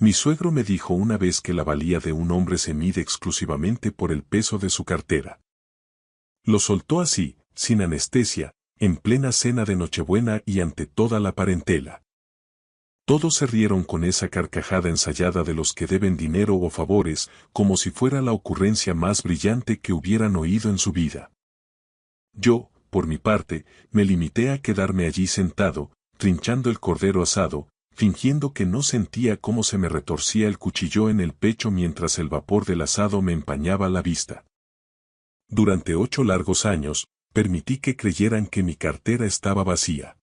Mi suegro me dijo una vez que la valía de un hombre se mide exclusivamente por el peso de su cartera. Lo soltó así, sin anestesia, en plena cena de Nochebuena y ante toda la parentela. Todos se rieron con esa carcajada ensayada de los que deben dinero o favores, como si fuera la ocurrencia más brillante que hubieran oído en su vida. Yo, por mi parte, me limité a quedarme allí sentado, trinchando el cordero asado, fingiendo que no sentía cómo se me retorcía el cuchillo en el pecho mientras el vapor del asado me empañaba la vista. Durante 8 largos años, permití que creyeran que mi cartera estaba vacía.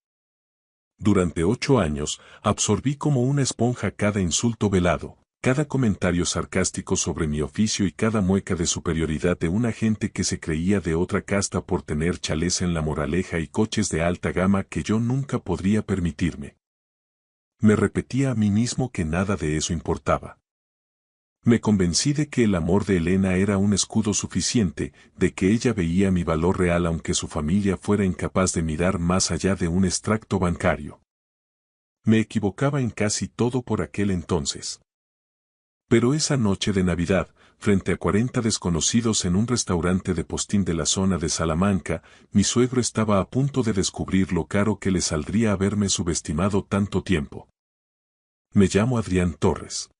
Durante 8 años, absorbí como una esponja cada insulto velado, cada comentario sarcástico sobre mi oficio y cada mueca de superioridad de una gente que se creía de otra casta por tener chalés en La Moraleja y coches de alta gama que yo nunca podría permitirme. Me repetía a mí mismo que nada de eso importaba. Me convencí de que el amor de Elena era un escudo suficiente, de que ella veía mi valor real aunque su familia fuera incapaz de mirar más allá de un extracto bancario. Me equivocaba en casi todo por aquel entonces. Pero esa noche de Navidad, frente a 40 desconocidos en un restaurante de postín de la zona de Salamanca, mi suegro estaba a punto de descubrir lo caro que le saldría haberme subestimado tanto tiempo. Me llamo Adrián Torres.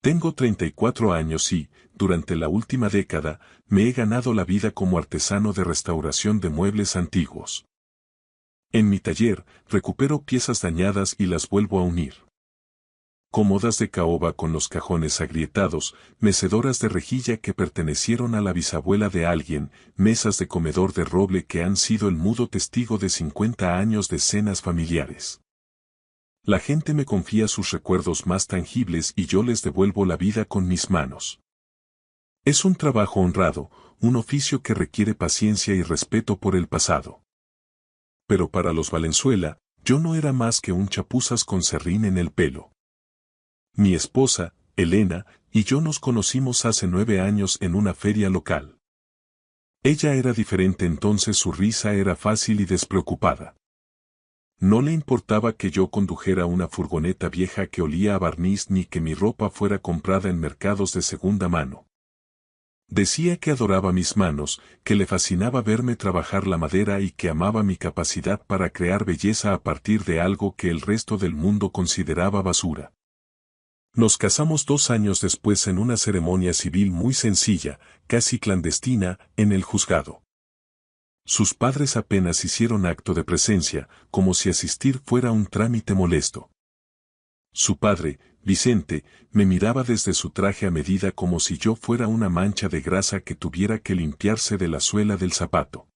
Tengo 34 años y, durante la última década, me he ganado la vida como artesano de restauración de muebles antiguos. En mi taller, recupero piezas dañadas y las vuelvo a unir. Cómodas de caoba con los cajones agrietados, mecedoras de rejilla que pertenecieron a la bisabuela de alguien, mesas de comedor de roble que han sido el mudo testigo de 50 años de cenas familiares. La gente me confía sus recuerdos más tangibles y yo les devuelvo la vida con mis manos. Es un trabajo honrado, un oficio que requiere paciencia y respeto por el pasado. Pero para los Valenzuela, yo no era más que un chapuzas con serrín en el pelo. Mi esposa, Elena, y yo nos conocimos hace 9 años en una feria local. Ella era diferente entonces, su risa era fácil y despreocupada. No le importaba que yo condujera una furgoneta vieja que olía a barniz ni que mi ropa fuera comprada en mercados de segunda mano. Decía que adoraba mis manos, que le fascinaba verme trabajar la madera y que amaba mi capacidad para crear belleza a partir de algo que el resto del mundo consideraba basura. Nos casamos 2 años después en una ceremonia civil muy sencilla, casi clandestina, en el juzgado. Sus padres apenas hicieron acto de presencia, como si asistir fuera un trámite molesto. Su padre, Vicente, me miraba desde su traje a medida como si yo fuera una mancha de grasa que tuviera que limpiarse de la suela del zapato.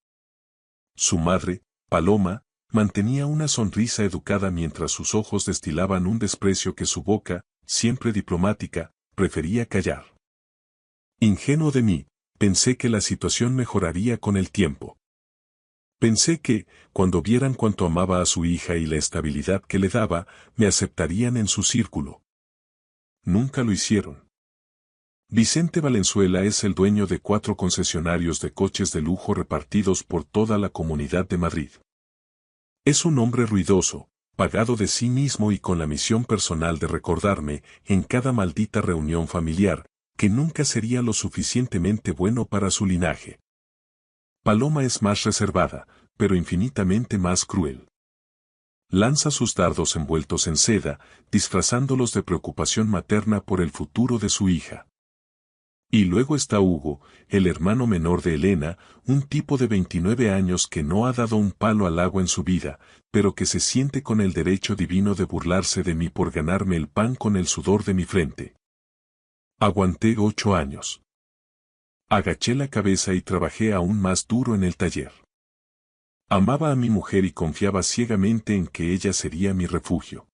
Su madre, Paloma, mantenía una sonrisa educada mientras sus ojos destilaban un desprecio que su boca, siempre diplomática, prefería callar. Ingenuo de mí, pensé que la situación mejoraría con el tiempo. Pensé que, cuando vieran cuánto amaba a su hija y la estabilidad que le daba, me aceptarían en su círculo. Nunca lo hicieron. Vicente Valenzuela es el dueño de 4 concesionarios de coches de lujo repartidos por toda la Comunidad de Madrid. Es un hombre ruidoso, pagado de sí mismo y con la misión personal de recordarme, en cada maldita reunión familiar, que nunca sería lo suficientemente bueno para su linaje. Paloma es más reservada, pero infinitamente más cruel. Lanza sus dardos envueltos en seda, disfrazándolos de preocupación materna por el futuro de su hija. Y luego está Hugo, el hermano menor de Elena, un tipo de 29 años que no ha dado un palo al agua en su vida, pero que se siente con el derecho divino de burlarse de mí por ganarme el pan con el sudor de mi frente. Aguanté 8 años. Agaché la cabeza y trabajé aún más duro en el taller. Amaba a mi mujer y confiaba ciegamente en que ella sería mi refugio.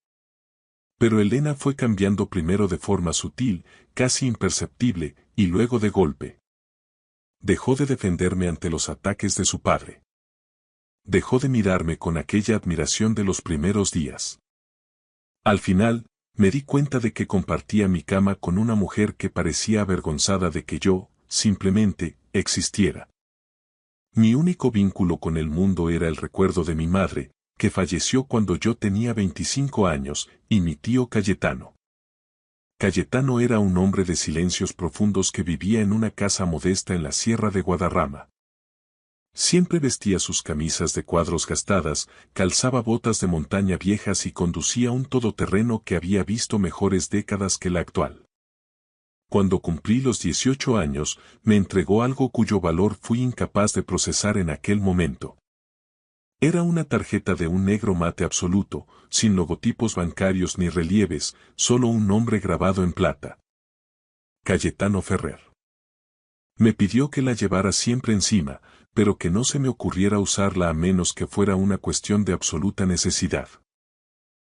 Pero Elena fue cambiando primero de forma sutil, casi imperceptible, y luego de golpe. Dejó de defenderme ante los ataques de su padre. Dejó de mirarme con aquella admiración de los primeros días. Al final, me di cuenta de que compartía mi cama con una mujer que parecía avergonzada de que yo, simplemente, existiera. Mi único vínculo con el mundo era el recuerdo de mi madre, que falleció cuando yo tenía 25 años, y mi tío Cayetano. Cayetano era un hombre de silencios profundos que vivía en una casa modesta en la Sierra de Guadarrama. Siempre vestía sus camisas de cuadros gastadas, calzaba botas de montaña viejas y conducía un todoterreno que había visto mejores décadas que la actual. Cuando cumplí los 18 años, me entregó algo cuyo valor fui incapaz de procesar en aquel momento. Era una tarjeta de un negro mate absoluto, sin logotipos bancarios ni relieves, solo un nombre grabado en plata. Cayetano Ferrer. Me pidió que la llevara siempre encima, pero que no se me ocurriera usarla a menos que fuera una cuestión de absoluta necesidad.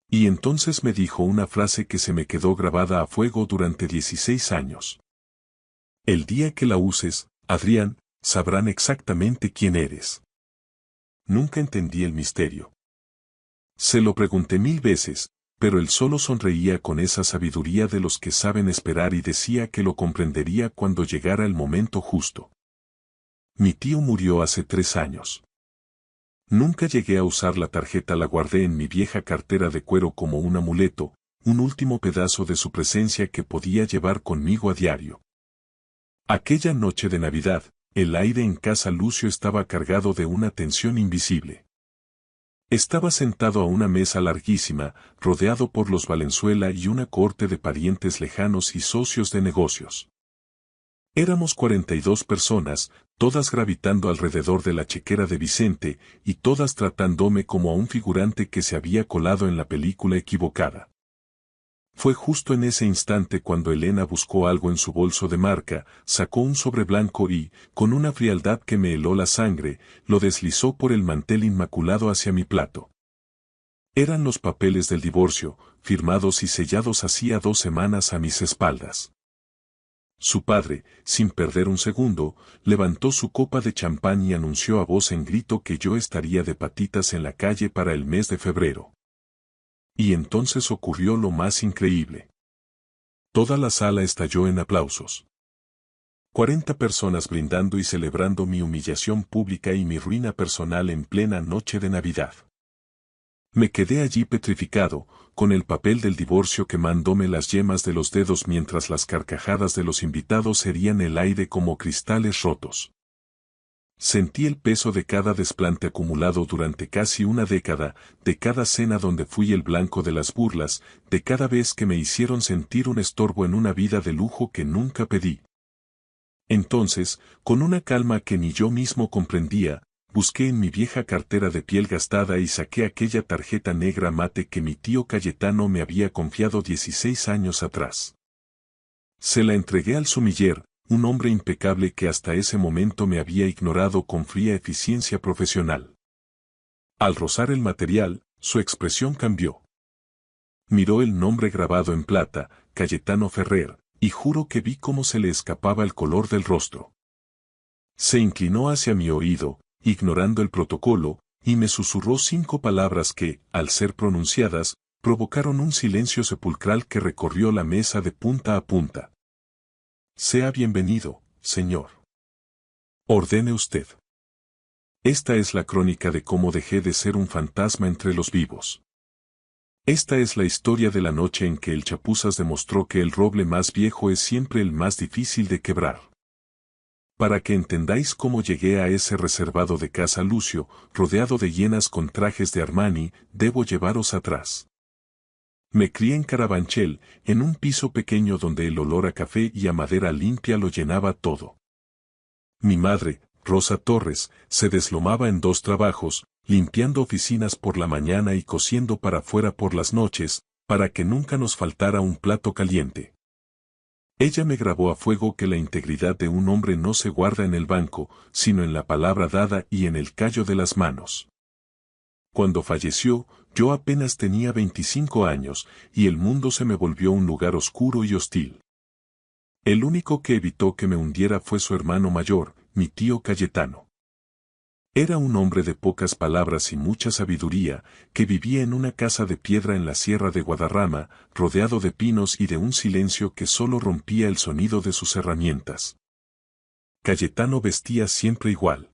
Y entonces me dijo una frase que se me quedó grabada a fuego durante 16 años. El día que la uses, Adrián, sabrán exactamente quién eres. Nunca entendí el misterio. Se lo pregunté 1000 veces, pero él solo sonreía con esa sabiduría de los que saben esperar y decía que lo comprendería cuando llegara el momento justo. Mi tío murió hace 3 años. Nunca llegué a usar la tarjeta, la guardé en mi vieja cartera de cuero como un amuleto, un último pedazo de su presencia que podía llevar conmigo a diario. Aquella noche de Navidad, el aire en casa Lucio estaba cargado de una tensión invisible. Estaba sentado a una mesa larguísima, rodeado por los Valenzuela y una corte de parientes lejanos y socios de negocios. Éramos 42 personas, todas gravitando alrededor de la chequera de Vicente, y todas tratándome como a un figurante que se había colado en la película equivocada. Fue justo en ese instante cuando Elena buscó algo en su bolso de marca, sacó un sobre blanco y, con una frialdad que me heló la sangre, lo deslizó por el mantel inmaculado hacia mi plato. Eran los papeles del divorcio, firmados y sellados hacía 2 semanas a mis espaldas. Su padre, sin perder un segundo, levantó su copa de champán y anunció a voz en grito que yo estaría de patitas en la calle para el mes de febrero. Y entonces ocurrió lo más increíble. Toda la sala estalló en aplausos. 40 personas brindando y celebrando mi humillación pública y mi ruina personal en plena noche de Navidad. Me quedé allí petrificado, con el papel del divorcio quemándome las yemas de los dedos mientras las carcajadas de los invitados herían el aire como cristales rotos. Sentí el peso de cada desplante acumulado durante casi una década, de cada cena donde fui el blanco de las burlas, de cada vez que me hicieron sentir un estorbo en una vida de lujo que nunca pedí. Entonces, con una calma que ni yo mismo comprendía, busqué en mi vieja cartera de piel gastada y saqué aquella tarjeta negra mate que mi tío Cayetano me había confiado 16 años atrás. Se la entregué al sumiller, un hombre impecable que hasta ese momento me había ignorado con fría eficiencia profesional. Al rozar el material, su expresión cambió. Miró el nombre grabado en plata, Cayetano Ferrer, y juro que vi cómo se le escapaba el color del rostro. Se inclinó hacia mi oído, ignorando el protocolo, y me susurró 5 palabras que, al ser pronunciadas, provocaron un silencio sepulcral que recorrió la mesa de punta a punta. Sea bienvenido, señor. Ordene usted. Esta es la crónica de cómo dejé de ser un fantasma entre los vivos. Esta es la historia de la noche en que el Chapuzas demostró que el roble más viejo es siempre el más difícil de quebrar. Para que entendáis cómo llegué a ese reservado de casa Lucio, rodeado de hienas con trajes de Armani, debo llevaros atrás. Me crié en Carabanchel, en un piso pequeño donde el olor a café y a madera limpia lo llenaba todo. Mi madre, Rosa Torres, se deslomaba en 2 trabajos, limpiando oficinas por la mañana y cosiendo para afuera por las noches, para que nunca nos faltara un plato caliente. Ella me grabó a fuego que la integridad de un hombre no se guarda en el banco, sino en la palabra dada y en el callo de las manos. Cuando falleció, yo apenas tenía 25 años, y el mundo se me volvió un lugar oscuro y hostil. El único que evitó que me hundiera fue su hermano mayor, mi tío Cayetano. Era un hombre de pocas palabras y mucha sabiduría, que vivía en una casa de piedra en la Sierra de Guadarrama, rodeado de pinos y de un silencio que solo rompía el sonido de sus herramientas. Cayetano vestía siempre igual.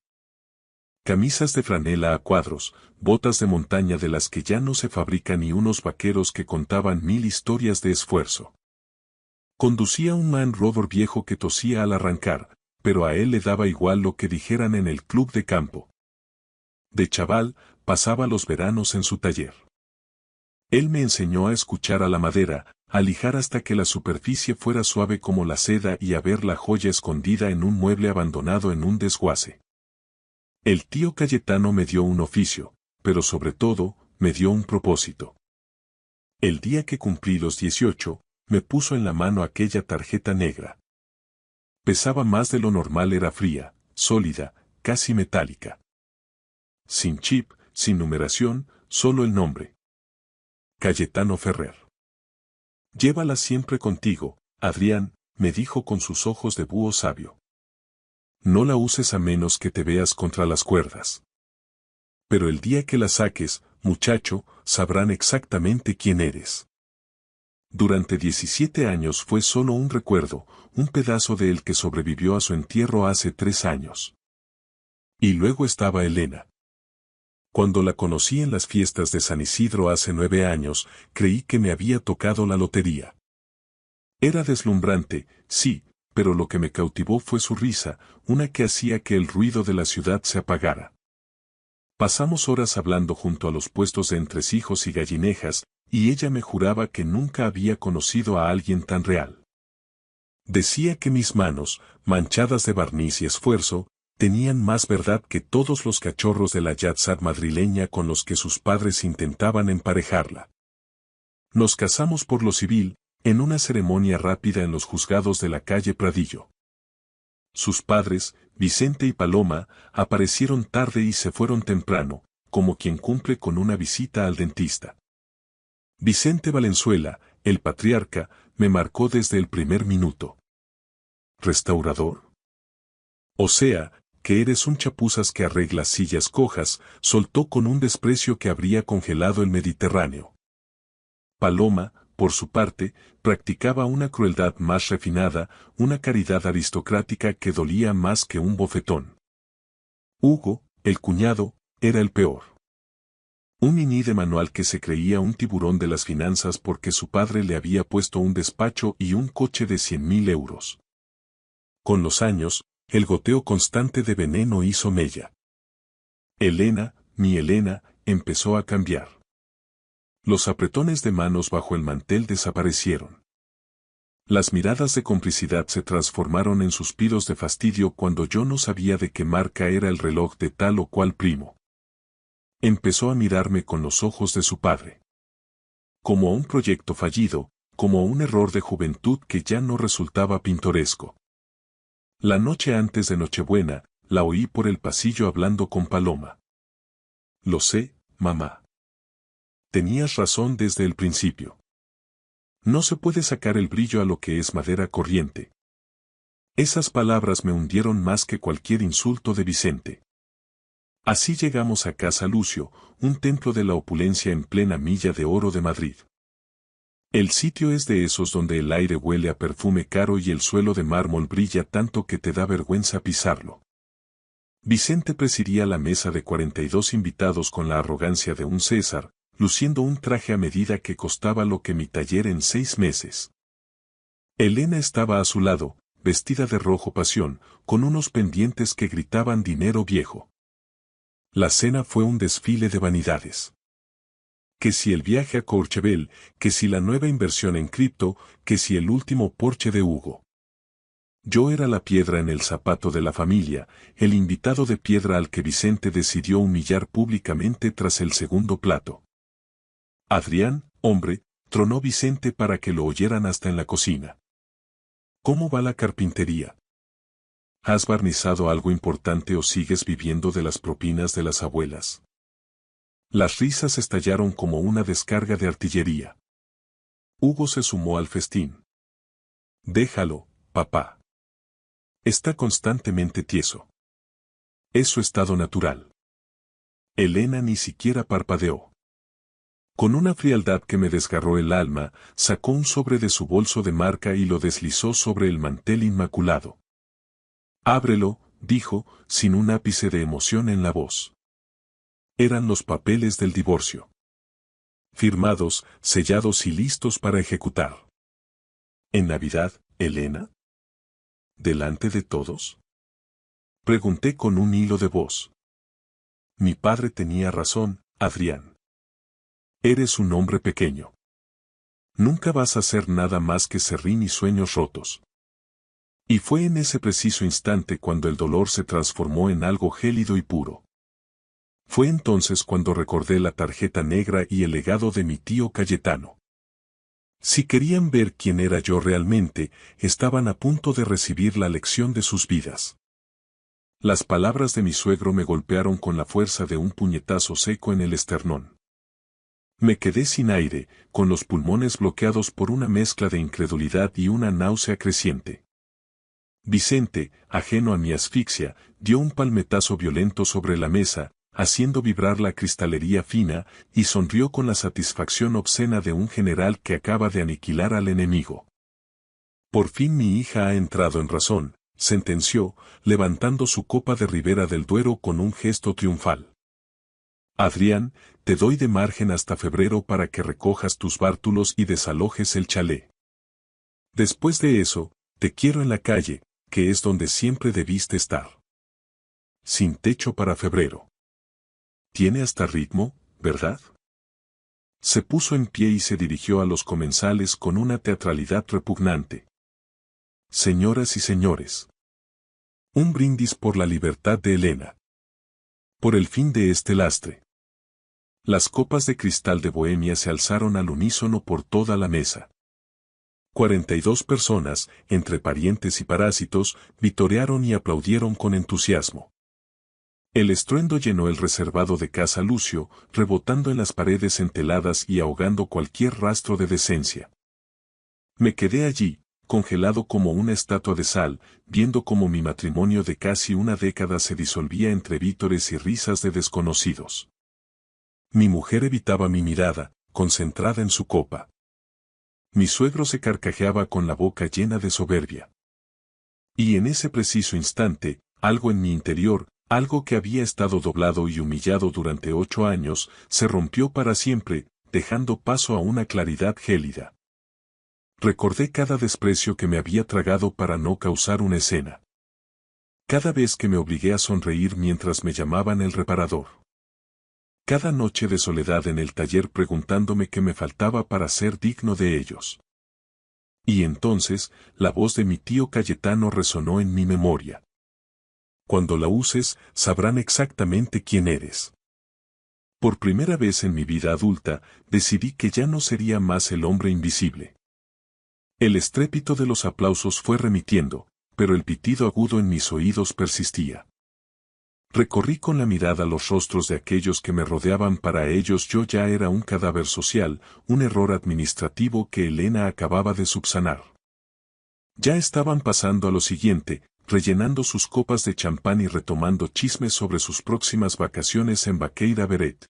Camisas de franela a cuadros, botas de montaña de las que ya no se fabrican y unos vaqueros que contaban 1000 historias de esfuerzo. Conducía un Land Rover viejo que tosía al arrancar, pero a él le daba igual lo que dijeran en el club de campo. De chaval, pasaba los veranos en su taller. Él me enseñó a escuchar a la madera, a lijar hasta que la superficie fuera suave como la seda y a ver la joya escondida en un mueble abandonado en un desguace. El tío Cayetano me dio un oficio, pero sobre todo, me dio un propósito. El día que cumplí los 18, me puso en la mano aquella tarjeta negra. Pesaba más de lo normal, era fría, sólida, casi metálica. Sin chip, sin numeración, solo el nombre. Cayetano Ferrer. Llévala siempre contigo, Adrián, me dijo con sus ojos de búho sabio. No la uses a menos que te veas contra las cuerdas. Pero el día que la saques, muchacho, sabrán exactamente quién eres. Durante 17 años fue solo un recuerdo, un pedazo de él que sobrevivió a su entierro hace 3 años. Y luego estaba Elena. Cuando la conocí en las fiestas de San Isidro hace 9 años, creí que me había tocado la lotería. Era deslumbrante, sí, pero lo que me cautivó fue su risa, una que hacía que el ruido de la ciudad se apagara. Pasamos horas hablando junto a los puestos de entresijos y gallinejas, y ella me juraba que nunca había conocido a alguien tan real. Decía que mis manos, manchadas de barniz y esfuerzo, tenían más verdad que todos los cachorros de la yatzad madrileña con los que sus padres intentaban emparejarla. Nos casamos por lo civil, en una ceremonia rápida en los juzgados de la calle Pradillo. Sus padres, Vicente y Paloma, aparecieron tarde y se fueron temprano, como quien cumple con una visita al dentista. Vicente Valenzuela, el patriarca, me marcó desde el primer minuto. ¿Restaurador? O sea, que eres un chapuzas que arregla sillas cojas, soltó con un desprecio que habría congelado el Mediterráneo. Paloma, por su parte, practicaba una crueldad más refinada, una caridad aristocrática que dolía más que un bofetón. Hugo, el cuñado, era el peor. Un niní de manual que se creía un tiburón de las finanzas porque su padre le había puesto un despacho y un coche de 100.000 euros. Con los años, el goteo constante de veneno hizo mella. Elena, mi Elena, empezó a cambiar. Los apretones de manos bajo el mantel desaparecieron. Las miradas de complicidad se transformaron en suspiros de fastidio cuando yo no sabía de qué marca era el reloj de tal o cual primo. Empezó a mirarme con los ojos de su padre. Como a un proyecto fallido, como a un error de juventud que ya no resultaba pintoresco. La noche antes de Nochebuena, la oí por el pasillo hablando con Paloma. Lo sé, mamá. Tenías razón desde el principio. No se puede sacar el brillo a lo que es madera corriente. Esas palabras me hundieron más que cualquier insulto de Vicente. Así llegamos a Casa Lucio, un templo de la opulencia en plena Milla de Oro de Madrid. El sitio es de esos donde el aire huele a perfume caro y el suelo de mármol brilla tanto que te da vergüenza pisarlo. Vicente presidía la mesa de 42 invitados con la arrogancia de un César, luciendo un traje a medida que costaba lo que mi taller en 6 meses. Elena estaba a su lado, vestida de rojo pasión, con unos pendientes que gritaban dinero viejo. La cena fue un desfile de vanidades. Que si el viaje a Courchevel, que si la nueva inversión en cripto, que si el último Porsche de Hugo. Yo era la piedra en el zapato de la familia, el invitado de piedra al que Vicente decidió humillar públicamente tras el segundo plato. Adrián, hombre, tronó Vicente para que lo oyeran hasta en la cocina. ¿Cómo va la carpintería? ¿Has barnizado algo importante o sigues viviendo de las propinas de las abuelas? Las risas estallaron como una descarga de artillería. Hugo se sumó al festín. Déjalo, papá. Está constantemente tieso. Es su estado natural. Elena ni siquiera parpadeó. Con una frialdad que me desgarró el alma, sacó un sobre de su bolso de marca y lo deslizó sobre el mantel inmaculado. Ábrelo, dijo, sin un ápice de emoción en la voz. Eran los papeles del divorcio. Firmados, sellados y listos para ejecutar. ¿En Navidad, Elena? ¿Delante de todos? Pregunté con un hilo de voz. Mi padre tenía razón, Adrián. Eres un hombre pequeño. Nunca vas a hacer nada más que serrín y sueños rotos. Y fue en ese preciso instante cuando el dolor se transformó en algo gélido y puro. Fue entonces cuando recordé la tarjeta negra y el legado de mi tío Cayetano. Si querían ver quién era yo realmente, estaban a punto de recibir la lección de sus vidas. Las palabras de mi suegro me golpearon con la fuerza de un puñetazo seco en el esternón. Me quedé sin aire, con los pulmones bloqueados por una mezcla de incredulidad y una náusea creciente. Vicente, ajeno a mi asfixia, dio un palmetazo violento sobre la mesa, haciendo vibrar la cristalería fina, y sonrió con la satisfacción obscena de un general que acaba de aniquilar al enemigo. Por fin mi hija ha entrado en razón, sentenció, levantando su copa de Ribera del Duero con un gesto triunfal. Adrián, te doy de margen hasta febrero para que recojas tus bártulos y desalojes el chalet. Después de eso, te quiero en la calle, que es donde siempre debiste estar. Sin techo para febrero. Tiene hasta ritmo, ¿verdad? Se puso en pie y se dirigió a los comensales con una teatralidad repugnante. Señoras y señores. Un brindis por la libertad de Elena. Por el fin de este lastre. Las copas de cristal de Bohemia se alzaron al unísono por toda la mesa. 42 personas, entre parientes y parásitos, vitorearon y aplaudieron con entusiasmo. El estruendo llenó el reservado de Casa Lucio, rebotando en las paredes enteladas y ahogando cualquier rastro de decencia. Me quedé allí, congelado como una estatua de sal, viendo cómo mi matrimonio de casi una década se disolvía entre vítores y risas de desconocidos. Mi mujer evitaba mi mirada, concentrada en su copa. Mi suegro se carcajeaba con la boca llena de soberbia. Y en ese preciso instante, algo en mi interior, algo que había estado doblado y humillado durante 8 años, se rompió para siempre, dejando paso a una claridad gélida. Recordé cada desprecio que me había tragado para no causar una escena. Cada vez que me obligué a sonreír mientras me llamaban el reparador. Cada noche de soledad en el taller preguntándome qué me faltaba para ser digno de ellos. Y entonces, la voz de mi tío Cayetano resonó en mi memoria. Cuando la uses, sabrán exactamente quién eres. Por primera vez en mi vida adulta, decidí que ya no sería más el hombre invisible. El estrépito de los aplausos fue remitiendo, pero el pitido agudo en mis oídos persistía. Recorrí con la mirada los rostros de aquellos que me rodeaban. Para ellos yo ya era un cadáver social, un error administrativo que Elena acababa de subsanar. Ya estaban pasando a lo siguiente, rellenando sus copas de champán y retomando chismes sobre sus próximas vacaciones en Baqueira Beret.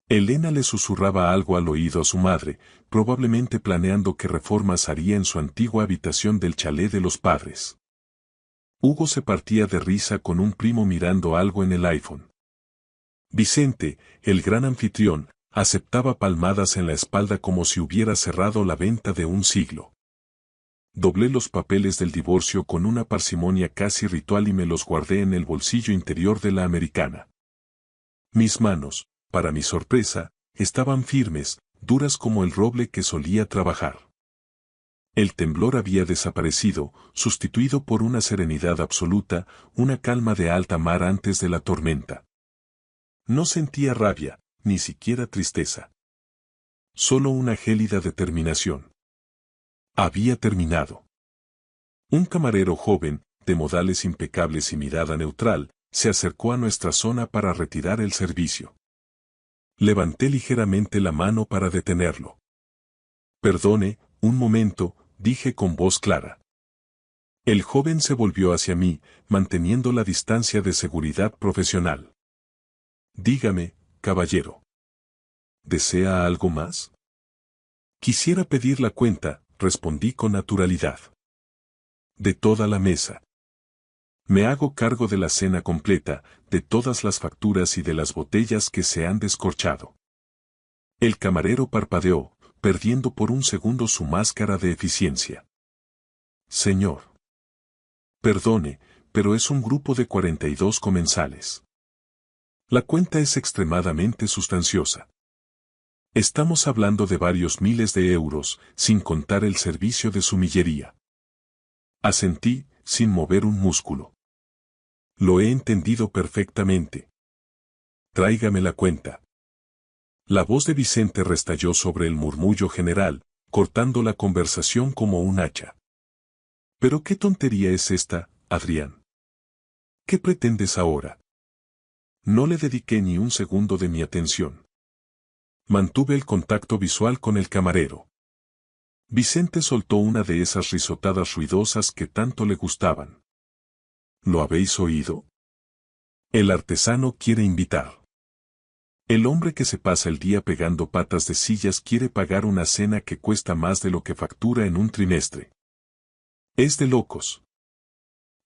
Elena le susurraba algo al oído a su madre, probablemente planeando qué reformas haría en su antigua habitación del chalet de los padres. Hugo se partía de risa con un primo mirando algo en el iPhone. Vicente, el gran anfitrión, aceptaba palmadas en la espalda como si hubiera cerrado la venta de un siglo. Doblé los papeles del divorcio con una parsimonia casi ritual y me los guardé en el bolsillo interior de la americana. Mis manos, para mi sorpresa, estaban firmes, duras como el roble que solía trabajar. El temblor había desaparecido, sustituido por una serenidad absoluta, una calma de alta mar antes de la tormenta. No sentía rabia, ni siquiera tristeza. Solo una gélida determinación. Había terminado. Un camarero joven, de modales impecables y mirada neutral, se acercó a nuestra zona para retirar el servicio. Levanté ligeramente la mano para detenerlo. Perdone, un momento, dije con voz clara. El joven se volvió hacia mí, manteniendo la distancia de seguridad profesional. Dígame, caballero. ¿Desea algo más? Quisiera pedir la cuenta, respondí con naturalidad. De toda la mesa. Me hago cargo de la cena completa, de todas las facturas y de las botellas que se han descorchado. El camarero parpadeó, perdiendo por un segundo su máscara de eficiencia. Señor. Perdone, pero es un grupo de 42 comensales. La cuenta es extremadamente sustanciosa. Estamos hablando de varios miles de euros, sin contar el servicio de sumillería. Asentí, sin mover un músculo. Lo he entendido perfectamente. Tráigame la cuenta. La voz de Vicente restalló sobre el murmullo general, cortando la conversación como un hacha. ¿Pero qué tontería es esta, Adrián? ¿Qué pretendes ahora? No le dediqué ni un segundo de mi atención. Mantuve el contacto visual con el camarero. Vicente soltó una de esas risotadas ruidosas que tanto le gustaban. ¿Lo habéis oído? El artesano quiere invitar. El hombre que se pasa el día pegando patas de sillas quiere pagar una cena que cuesta más de lo que factura en un trimestre. Es de locos.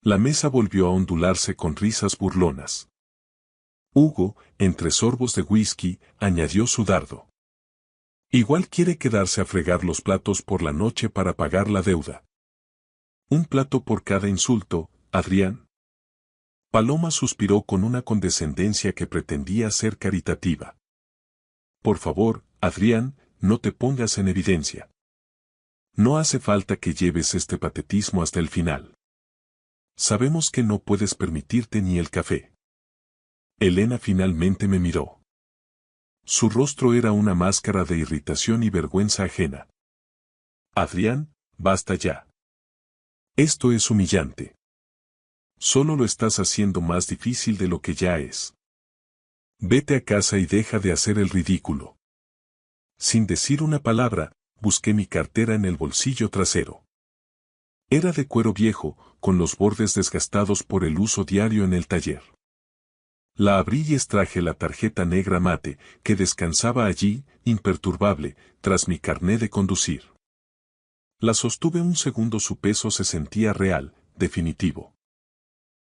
La mesa volvió a ondularse con risas burlonas. Hugo, entre sorbos de whisky, añadió su dardo. Igual quiere quedarse a fregar los platos por la noche para pagar la deuda. Un plato por cada insulto, Adrián. Paloma suspiró con una condescendencia que pretendía ser caritativa. Por favor, Adrián, no te pongas en evidencia. No hace falta que lleves este patetismo hasta el final. Sabemos que no puedes permitirte ni el café. Elena finalmente me miró. Su rostro era una máscara de irritación y vergüenza ajena. Adrián, basta ya. Esto es humillante. Solo lo estás haciendo más difícil de lo que ya es. Vete a casa y deja de hacer el ridículo. Sin decir una palabra, busqué mi cartera en el bolsillo trasero. Era de cuero viejo, con los bordes desgastados por el uso diario en el taller. La abrí y extraje la tarjeta negra mate, que descansaba allí, imperturbable, tras mi carné de conducir. La sostuve un segundo, su peso se sentía real, definitivo.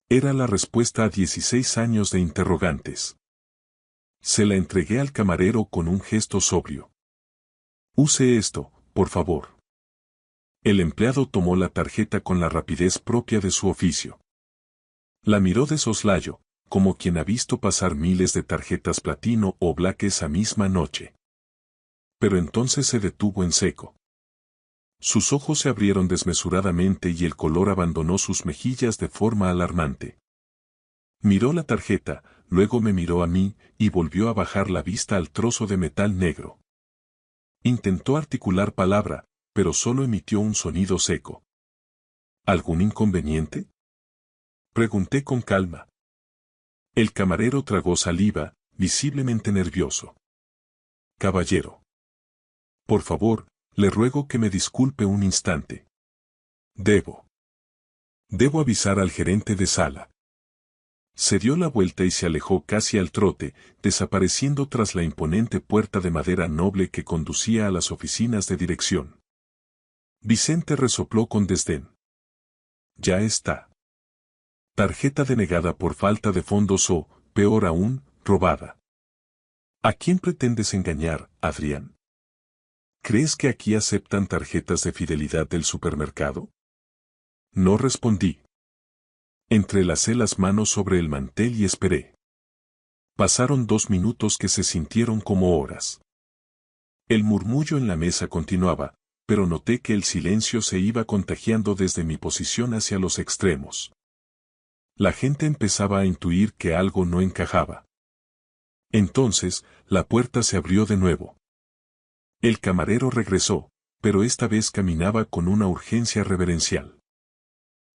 Era la respuesta a 16 años de interrogantes. Se la entregué al camarero con un gesto sobrio. Use esto, por favor. El empleado tomó la tarjeta con la rapidez propia de su oficio. La miró de soslayo, como quien ha visto pasar miles de tarjetas platino o black esa misma noche. Pero entonces se detuvo en seco. Sus ojos se abrieron desmesuradamente y el color abandonó sus mejillas de forma alarmante. Miró la tarjeta, luego me miró a mí, y volvió a bajar la vista al trozo de metal negro. Intentó articular palabra, pero solo emitió un sonido seco. ¿Algún inconveniente?, pregunté con calma. El camarero tragó saliva, visiblemente nervioso. Caballero. Por favor, le ruego que me disculpe un instante. Debo avisar al gerente de sala. Se dio la vuelta y se alejó casi al trote, desapareciendo tras la imponente puerta de madera noble que conducía a las oficinas de dirección. Vicente resopló con desdén. Ya está. Tarjeta denegada por falta de fondos o, peor aún, robada. ¿A quién pretendes engañar, Adrián? ¿Crees que aquí aceptan tarjetas de fidelidad del supermercado? No respondí. Entrelacé las manos sobre el mantel y esperé. Pasaron 2 minutos que se sintieron como horas. El murmullo en la mesa continuaba, pero noté que el silencio se iba contagiando desde mi posición hacia los extremos. La gente empezaba a intuir que algo no encajaba. Entonces, la puerta se abrió de nuevo. El camarero regresó, pero esta vez caminaba con una urgencia reverencial.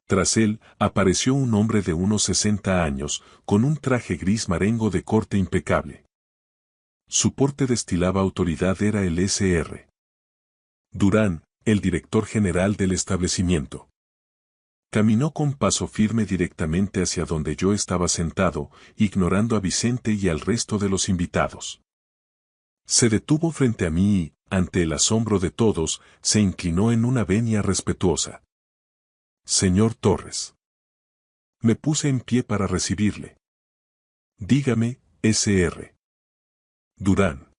Tras él, apareció un hombre de unos 60 años, con un traje gris marengo de corte impecable. Su porte destilaba autoridad, era el Sr. Durán, el director general del establecimiento. Caminó con paso firme directamente hacia donde yo estaba sentado, ignorando a Vicente y al resto de los invitados. Se detuvo frente a mí y, ante el asombro de todos, se inclinó en una venia respetuosa. Señor Torres. Me puse en pie para recibirle. Dígame, Sr. Durán.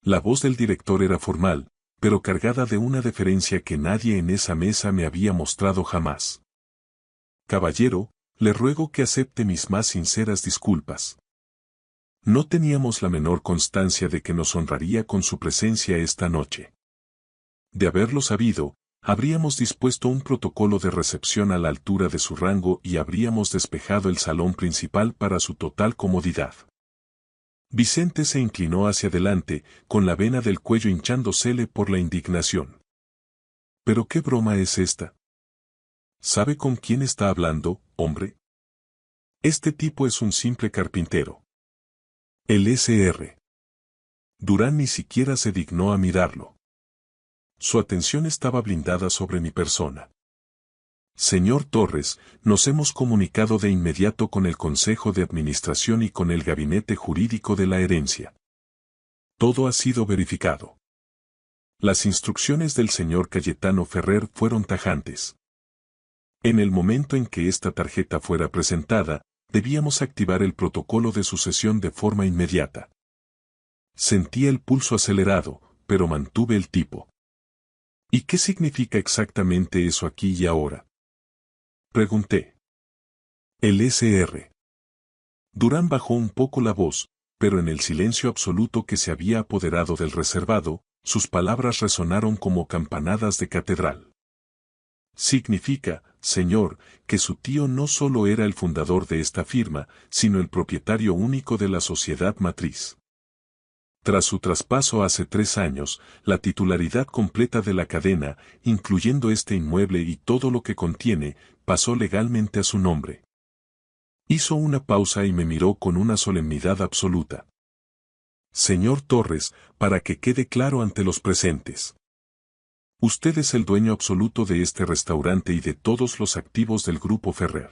La voz del director era formal, pero cargada de una deferencia que nadie en esa mesa me había mostrado jamás. Caballero, le ruego que acepte mis más sinceras disculpas. No teníamos la menor constancia de que nos honraría con su presencia esta noche. De haberlo sabido, habríamos dispuesto un protocolo de recepción a la altura de su rango y habríamos despejado el salón principal para su total comodidad. Vicente se inclinó hacia adelante, con la vena del cuello hinchándosele por la indignación. ¿Pero qué broma es esta? ¿Sabe con quién está hablando, hombre? Este tipo es un simple carpintero. El Sr. Durán ni siquiera se dignó a mirarlo. Su atención estaba blindada sobre mi persona. Señor Torres, nos hemos comunicado de inmediato con el Consejo de Administración y con el Gabinete Jurídico de la Herencia. Todo ha sido verificado. Las instrucciones del señor Cayetano Ferrer fueron tajantes. En el momento en que esta tarjeta fuera presentada, debíamos activar el protocolo de sucesión de forma inmediata. Sentía el pulso acelerado, pero mantuve el tipo. ¿Y qué significa exactamente eso aquí y ahora? Pregunté. El Sr. Durán bajó un poco la voz, pero en el silencio absoluto que se había apoderado del reservado, sus palabras resonaron como campanadas de catedral. Significa, señor, que su tío no solo era el fundador de esta firma, sino el propietario único de la sociedad matriz. Tras su traspaso hace 3 años, la titularidad completa de la cadena, incluyendo este inmueble y todo lo que contiene, pasó legalmente a su nombre. Hizo una pausa y me miró con una solemnidad absoluta. Señor Torres, para que quede claro ante los presentes. Usted es el dueño absoluto de este restaurante y de todos los activos del Grupo Ferrer.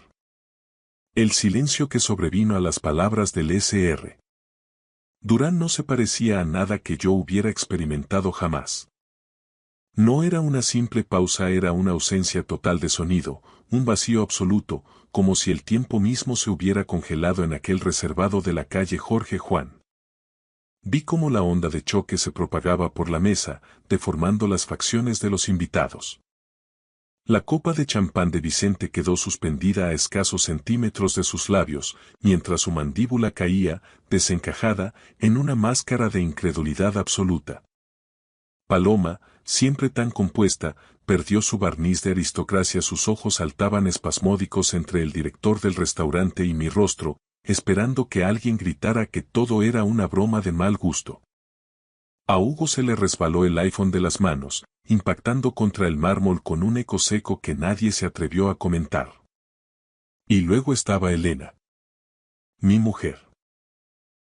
El silencio que sobrevino a las palabras del Sr. Durán no se parecía a nada que yo hubiera experimentado jamás. No era una simple pausa, era una ausencia total de sonido, un vacío absoluto, como si el tiempo mismo se hubiera congelado en aquel reservado de la calle Jorge Juan. Vi cómo la onda de choque se propagaba por la mesa, deformando las facciones de los invitados. La copa de champán de Vicente quedó suspendida a escasos centímetros de sus labios, mientras su mandíbula caía, desencajada, en una máscara de incredulidad absoluta. Paloma, siempre tan compuesta, perdió su barniz de aristocracia, sus ojos saltaban espasmódicos entre el director del restaurante y mi rostro, esperando que alguien gritara que todo era una broma de mal gusto. A Hugo se le resbaló el iPhone de las manos, impactando contra el mármol con un eco seco que nadie se atrevió a comentar. Y luego estaba Elena. Mi mujer.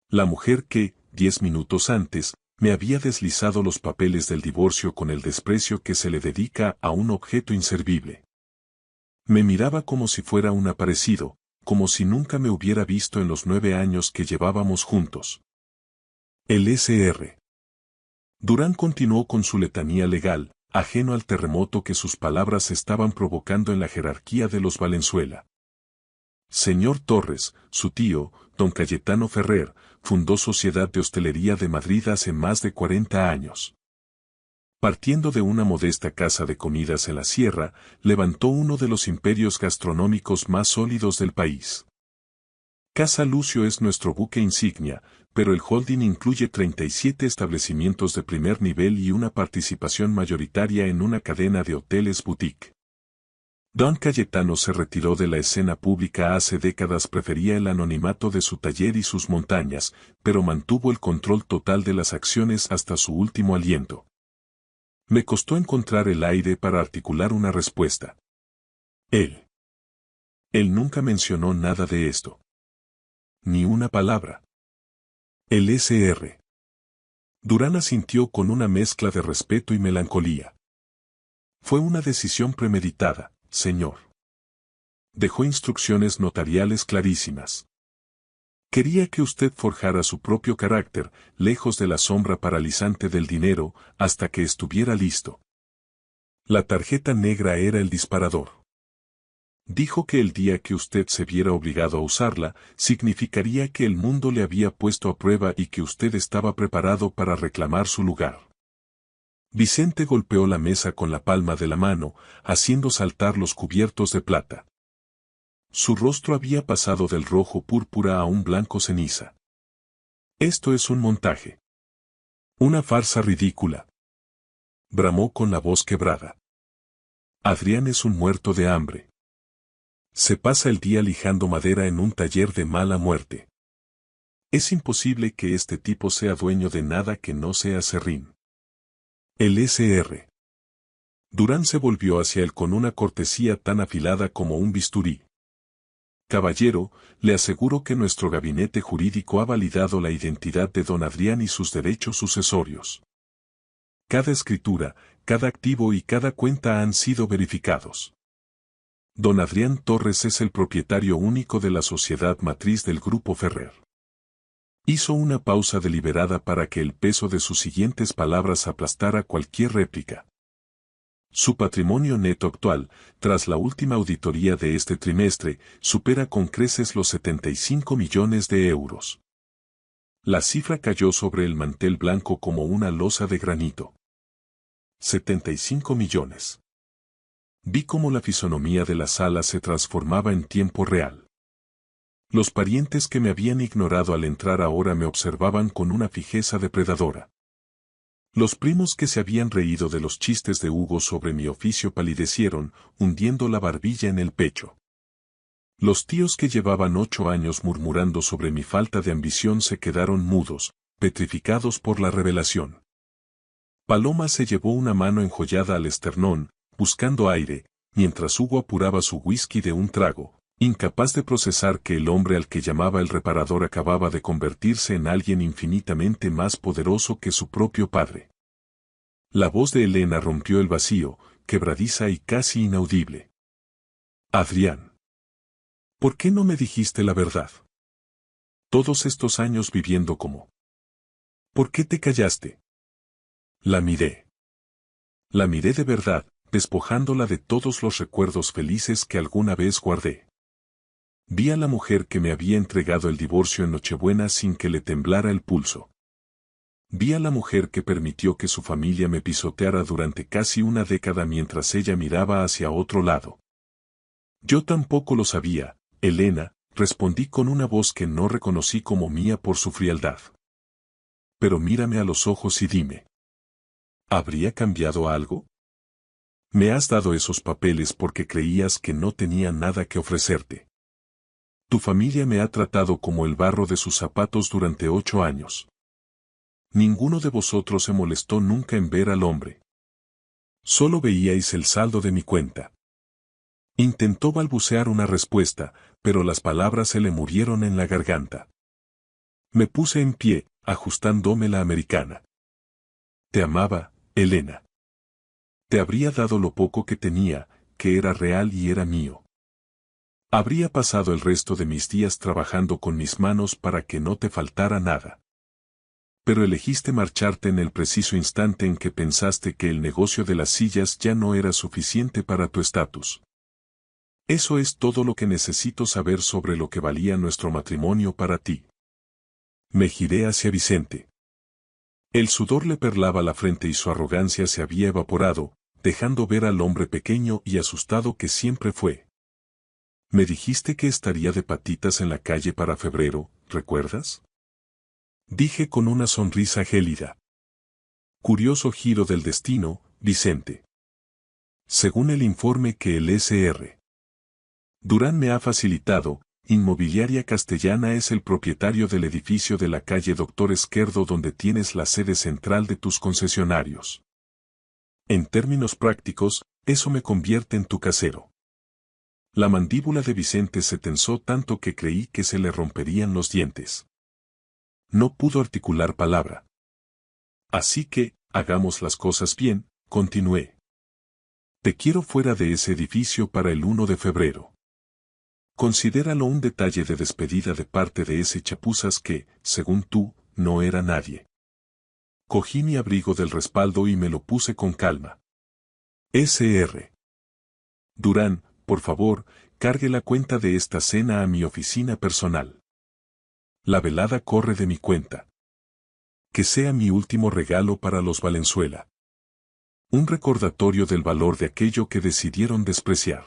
La mujer que, 10 minutos antes, me había deslizado los papeles del divorcio con el desprecio que se le dedica a un objeto inservible. Me miraba como si fuera un aparecido, como si nunca me hubiera visto en los 9 años que llevábamos juntos. El Sr. Durán continuó con su letanía legal, ajeno al terremoto que sus palabras estaban provocando en la jerarquía de los Valenzuela. Señor Torres, su tío, don Cayetano Ferrer, fundó Sociedad de Hostelería de Madrid hace más de 40 años. Partiendo de una modesta casa de comidas en la sierra, levantó uno de los imperios gastronómicos más sólidos del país. Casa Lucio es nuestro buque insignia, pero el holding incluye 37 establecimientos de primer nivel y una participación mayoritaria en una cadena de hoteles boutique. Don Cayetano se retiró de la escena pública hace décadas, prefería el anonimato de su taller y sus montañas, pero mantuvo el control total de las acciones hasta su último aliento. Me costó encontrar el aire para articular una respuesta. Él nunca mencionó nada de esto. Ni una palabra. El Sr. Durán asintió con una mezcla de respeto y melancolía. Fue una decisión premeditada, señor. Dejó instrucciones notariales clarísimas. Quería que usted forjara su propio carácter, lejos de la sombra paralizante del dinero, hasta que estuviera listo. La tarjeta negra era el disparador. Dijo que el día que usted se viera obligado a usarla, significaría que el mundo le había puesto a prueba y que usted estaba preparado para reclamar su lugar. Vicente golpeó la mesa con la palma de la mano, haciendo saltar los cubiertos de plata. Su rostro había pasado del rojo púrpura a un blanco ceniza. Esto es un montaje. Una farsa ridícula. Bramó con la voz quebrada. Adrián es un muerto de hambre. Se pasa el día lijando madera en un taller de mala muerte. Es imposible que este tipo sea dueño de nada que no sea serrín. El Sr. Durán se volvió hacia él con una cortesía tan afilada como un bisturí. Caballero, le aseguro que nuestro gabinete jurídico ha validado la identidad de don Adrián y sus derechos sucesorios. Cada escritura, cada activo y cada cuenta han sido verificados. Don Adrián Torres es el propietario único de la sociedad matriz del Grupo Ferrer. Hizo una pausa deliberada para que el peso de sus siguientes palabras aplastara cualquier réplica. Su patrimonio neto actual, tras la última auditoría de este trimestre, supera con creces los 75 millones de euros. La cifra cayó sobre el mantel blanco como una losa de granito. 75 millones. Vi cómo la fisonomía de la sala se transformaba en tiempo real. Los parientes que me habían ignorado al entrar ahora me observaban con una fijeza depredadora. Los primos que se habían reído de los chistes de Hugo sobre mi oficio palidecieron, hundiendo la barbilla en el pecho. Los tíos que llevaban 8 años murmurando sobre mi falta de ambición se quedaron mudos, petrificados por la revelación. Paloma se llevó una mano enjollada al esternón, buscando aire, mientras Hugo apuraba su whisky de un trago, incapaz de procesar que el hombre al que llamaba el reparador acababa de convertirse en alguien infinitamente más poderoso que su propio padre. La voz de Elena rompió el vacío, quebradiza y casi inaudible. Adrián. ¿Por qué no me dijiste la verdad? Todos estos años viviendo como. ¿Por qué te callaste? La miré. La miré de verdad, despojándola de todos los recuerdos felices que alguna vez guardé. Vi a la mujer que me había entregado el divorcio en Nochebuena sin que le temblara el pulso. Vi a la mujer que permitió que su familia me pisoteara durante casi una década mientras ella miraba hacia otro lado. Yo tampoco lo sabía, Elena, respondí con una voz que no reconocí como mía por su frialdad. Pero mírame a los ojos y dime. ¿Habría cambiado algo? Me has dado esos papeles porque creías que no tenía nada que ofrecerte. Tu familia me ha tratado como el barro de sus zapatos durante 8 años. Ninguno de vosotros se molestó nunca en ver al hombre. Solo veíais el saldo de mi cuenta. Intentó balbucear una respuesta, pero las palabras se le murieron en la garganta. Me puse en pie, ajustándome la americana. Te amaba, Elena. Te habría dado lo poco que tenía, que era real y era mío. Habría pasado el resto de mis días trabajando con mis manos para que no te faltara nada. Pero elegiste marcharte en el preciso instante en que pensaste que el negocio de las sillas ya no era suficiente para tu estatus. Eso es todo lo que necesito saber sobre lo que valía nuestro matrimonio para ti. Me giré hacia Vicente. El sudor le perlaba la frente y su arrogancia se había evaporado, dejando ver al hombre pequeño y asustado que siempre fue. Me dijiste que estaría de patitas en la calle para febrero, ¿recuerdas? Dije con una sonrisa gélida. Curioso giro del destino, Vicente. Según el informe que el Sr. Durán me ha facilitado, Inmobiliaria Castellana es el propietario del edificio de la calle Doctor Esquerdo donde tienes la sede central de tus concesionarios. En términos prácticos, eso me convierte en tu casero. La mandíbula de Vicente se tensó tanto que creí que se le romperían los dientes. No pudo articular palabra. Así que, hagamos las cosas bien, continué. Te quiero fuera de ese edificio para el 1 de febrero. Considéralo un detalle de despedida de parte de ese chapuzas que, según tú, no era nadie. Cogí mi abrigo del respaldo y me lo puse con calma. Sr. Durán, por favor, cargue la cuenta de esta cena a mi oficina personal. La velada corre de mi cuenta. Que sea mi último regalo para los Valenzuela. Un recordatorio del valor de aquello que decidieron despreciar.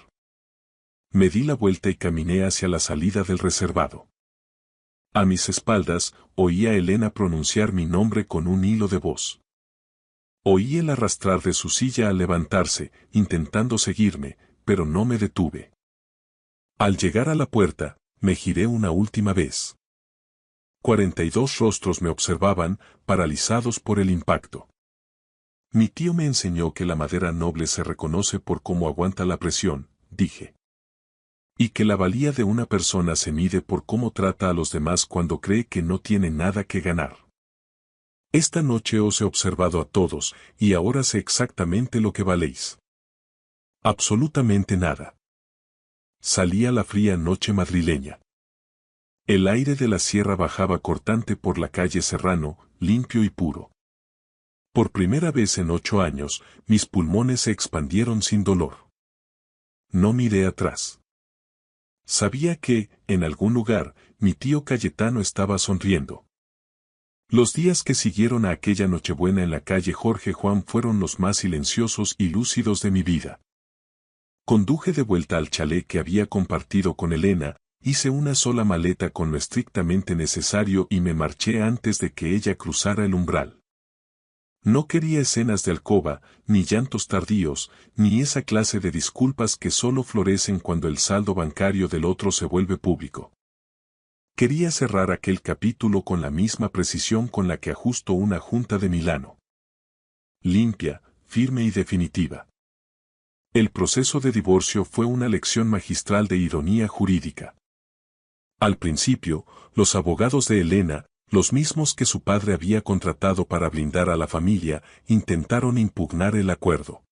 Me di la vuelta y caminé hacia la salida del reservado. A mis espaldas, oí a Elena pronunciar mi nombre con un hilo de voz. Oí el arrastrar de su silla al levantarse, intentando seguirme, pero no me detuve. Al llegar a la puerta, me giré una última vez. 42 rostros me observaban, paralizados por el impacto. Mi tío me enseñó que la madera noble se reconoce por cómo aguanta la presión, dije. Y que la valía de una persona se mide por cómo trata a los demás cuando cree que no tiene nada que ganar. Esta noche os he observado a todos, y ahora sé exactamente lo que valéis. Absolutamente nada. Salía la fría noche madrileña. El aire de la sierra bajaba cortante por la calle Serrano, limpio y puro. Por primera vez en 8 años, mis pulmones se expandieron sin dolor. No miré atrás. Sabía que, en algún lugar, mi tío Cayetano estaba sonriendo. Los días que siguieron a aquella Nochebuena en la calle Jorge Juan fueron los más silenciosos y lúcidos de mi vida. Conduje de vuelta al chalet que había compartido con Elena, hice una sola maleta con lo estrictamente necesario y me marché antes de que ella cruzara el umbral. No quería escenas de alcoba, ni llantos tardíos, ni esa clase de disculpas que solo florecen cuando el saldo bancario del otro se vuelve público. Quería cerrar aquel capítulo con la misma precisión con la que ajusto una junta de Milano. Limpia, firme y definitiva. El proceso de divorcio fue una lección magistral de ironía jurídica. Al principio, los abogados de Elena, los mismos que su padre había contratado para blindar a la familia, intentaron impugnar el acuerdo.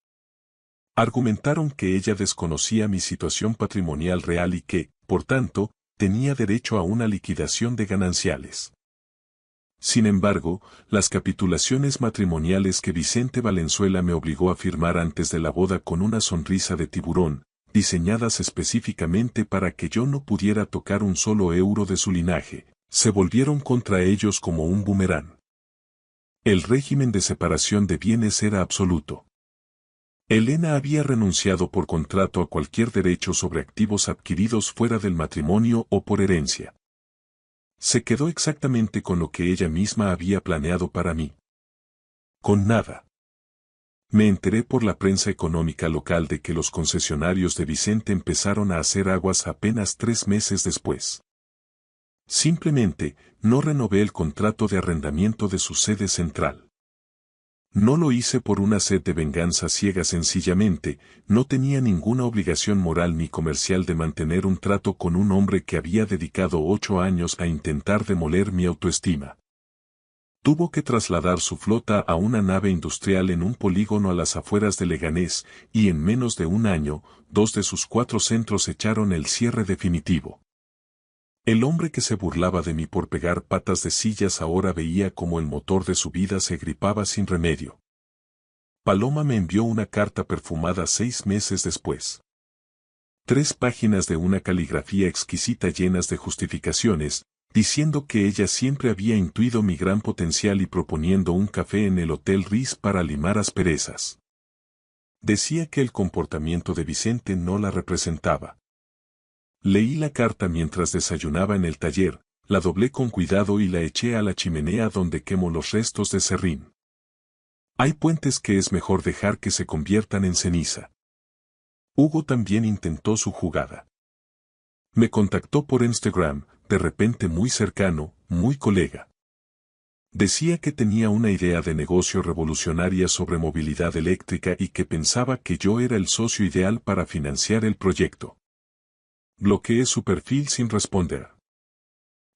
Argumentaron que ella desconocía mi situación patrimonial real y que, por tanto, tenía derecho a una liquidación de gananciales. Sin embargo, las capitulaciones matrimoniales que Vicente Valenzuela me obligó a firmar antes de la boda con una sonrisa de tiburón, diseñadas específicamente para que yo no pudiera tocar un solo euro de su linaje, se volvieron contra ellos como un boomerang. El régimen de separación de bienes era absoluto. Elena había renunciado por contrato a cualquier derecho sobre activos adquiridos fuera del matrimonio o por herencia. Se quedó exactamente con lo que ella misma había planeado para mí. Con nada. Me enteré por la prensa económica local de que los concesionarios de Vicente empezaron a hacer aguas apenas 3 meses después. Simplemente, no renové el contrato de arrendamiento de su sede central. No lo hice por una sed de venganza ciega, sencillamente, no tenía ninguna obligación moral ni comercial de mantener un trato con un hombre que había dedicado 8 años a intentar demoler mi autoestima. Tuvo que trasladar su flota a una nave industrial en un polígono a las afueras de Leganés, y en menos de un año, 2 de sus 4 centros echaron el cierre definitivo. El hombre que se burlaba de mí por pegar patas de sillas ahora veía como el motor de su vida se gripaba sin remedio. Paloma me envió una carta perfumada 6 meses después. 3 páginas de una caligrafía exquisita llenas de justificaciones, diciendo que ella siempre había intuido mi gran potencial y proponiendo un café en el Hotel Riz para limar asperezas. Decía que el comportamiento de Vicente no la representaba. Leí la carta mientras desayunaba en el taller, la doblé con cuidado y la eché a la chimenea donde quemo los restos de serrín. Hay puentes que es mejor dejar que se conviertan en ceniza. Hugo también intentó su jugada. Me contactó por Instagram, de repente muy cercano, muy colega. Decía que tenía una idea de negocio revolucionaria sobre movilidad eléctrica y que pensaba que yo era el socio ideal para financiar el proyecto. Bloqueé su perfil sin responder.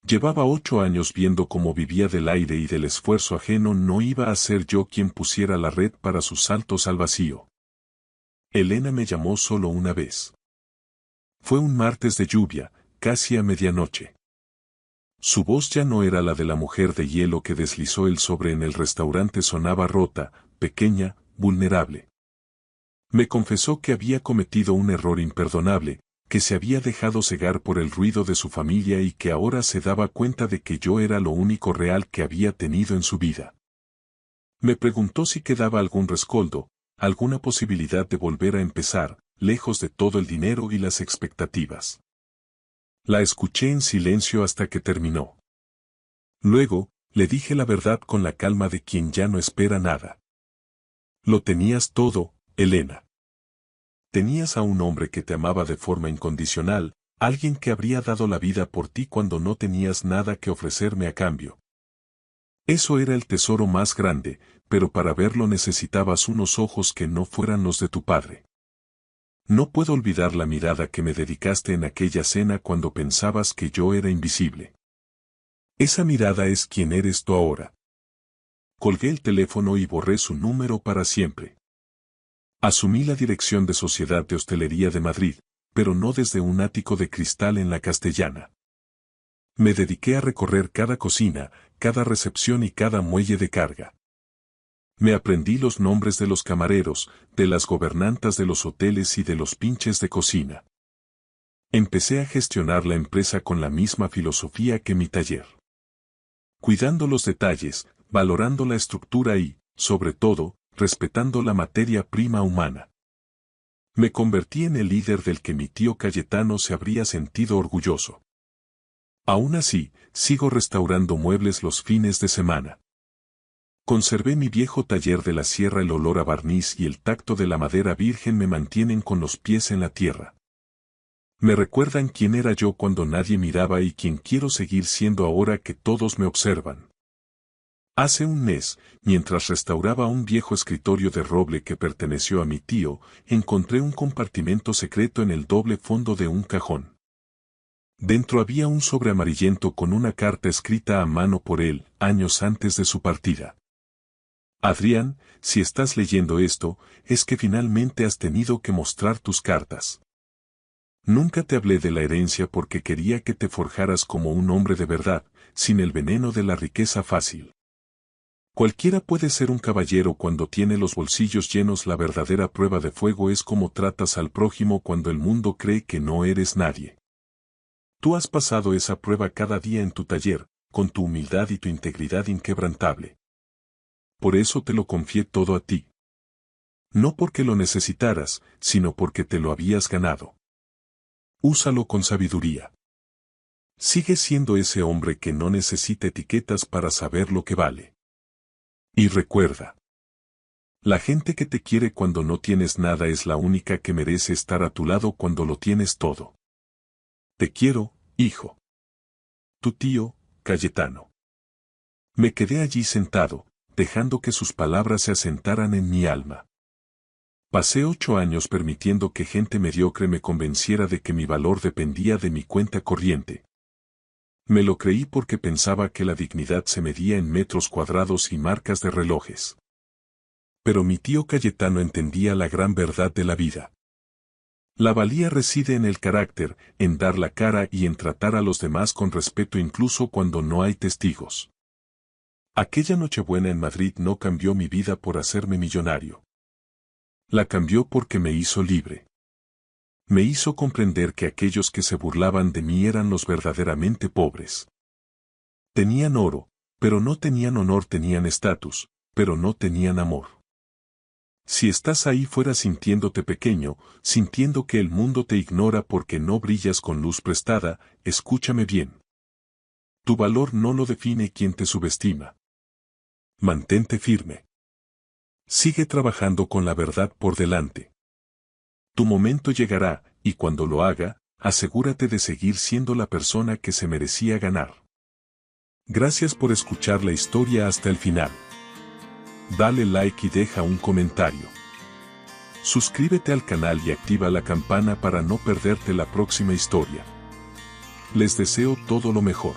Llevaba 8 años viendo cómo vivía del aire y del esfuerzo ajeno. No iba a ser yo quien pusiera la red para sus saltos al vacío. Elena me llamó solo una vez. Fue un martes de lluvia, casi a medianoche. Su voz ya no era la de la mujer de hielo que deslizó el sobre en el restaurante, sonaba rota, pequeña, vulnerable. Me confesó que había cometido un error imperdonable, que se había dejado cegar por el ruido de su familia y que ahora se daba cuenta de que yo era lo único real que había tenido en su vida. Me preguntó si quedaba algún rescoldo, alguna posibilidad de volver a empezar, lejos de todo el dinero y las expectativas. La escuché en silencio hasta que terminó. Luego, le dije la verdad con la calma de quien ya no espera nada. Lo tenías todo, Elena. Tenías a un hombre que te amaba de forma incondicional, alguien que habría dado la vida por ti cuando no tenías nada que ofrecerme a cambio. Eso era el tesoro más grande, pero para verlo necesitabas unos ojos que no fueran los de tu padre. No puedo olvidar la mirada que me dedicaste en aquella cena cuando pensabas que yo era invisible. Esa mirada es quien eres tú ahora. Colgué el teléfono y borré su número para siempre. Asumí la dirección de Sociedad de Hostelería de Madrid, pero no desde un ático de cristal en la Castellana. Me dediqué a recorrer cada cocina, cada recepción y cada muelle de carga. Me aprendí los nombres de los camareros, de las gobernantas de los hoteles y de los pinches de cocina. Empecé a gestionar la empresa con la misma filosofía que mi taller. Cuidando los detalles, valorando la estructura y, sobre todo, respetando la materia prima humana. Me convertí en el líder del que mi tío Cayetano se habría sentido orgulloso. Aún así, sigo restaurando muebles los fines de semana. Conservé mi viejo taller de la sierra, el olor a barniz y el tacto de la madera virgen me mantienen con los pies en la tierra. Me recuerdan quién era yo cuando nadie miraba y quién quiero seguir siendo ahora que todos me observan. Hace un mes, mientras restauraba un viejo escritorio de roble que perteneció a mi tío, encontré un compartimento secreto en el doble fondo de un cajón. Dentro había un sobre amarillento con una carta escrita a mano por él, años antes de su partida. Adrián, si estás leyendo esto, es que finalmente has tenido que mostrar tus cartas. Nunca te hablé de la herencia porque quería que te forjaras como un hombre de verdad, sin el veneno de la riqueza fácil. Cualquiera puede ser un caballero cuando tiene los bolsillos llenos. La verdadera prueba de fuego es cómo tratas al prójimo cuando el mundo cree que no eres nadie. Tú has pasado esa prueba cada día en tu taller, con tu humildad y tu integridad inquebrantable. Por eso te lo confié todo a ti. No porque lo necesitaras, sino porque te lo habías ganado. Úsalo con sabiduría. Sigue siendo ese hombre que no necesita etiquetas para saber lo que vale. Y recuerda. La gente que te quiere cuando no tienes nada es la única que merece estar a tu lado cuando lo tienes todo. Te quiero, hijo. Tu tío, Cayetano. Me quedé allí sentado, dejando que sus palabras se asentaran en mi alma. Pasé 8 años permitiendo que gente mediocre me convenciera de que mi valor dependía de mi cuenta corriente. Me lo creí porque pensaba que la dignidad se medía en metros cuadrados y marcas de relojes. Pero mi tío Cayetano entendía la gran verdad de la vida. La valía reside en el carácter, en dar la cara y en tratar a los demás con respeto incluso cuando no hay testigos. Aquella Nochebuena en Madrid no cambió mi vida por hacerme millonario. La cambió porque me hizo libre. Me hizo comprender que aquellos que se burlaban de mí eran los verdaderamente pobres. Tenían oro, pero no tenían honor, tenían estatus, pero no tenían amor. Si estás ahí fuera sintiéndote pequeño, sintiendo que el mundo te ignora porque no brillas con luz prestada, escúchame bien. Tu valor no lo define quien te subestima. Mantente firme. Sigue trabajando con la verdad por delante. Tu momento llegará, y cuando lo haga, asegúrate de seguir siendo la persona que se merecía ganar. Gracias por escuchar la historia hasta el final. Dale like y deja un comentario. Suscríbete al canal y activa la campana para no perderte la próxima historia. Les deseo todo lo mejor.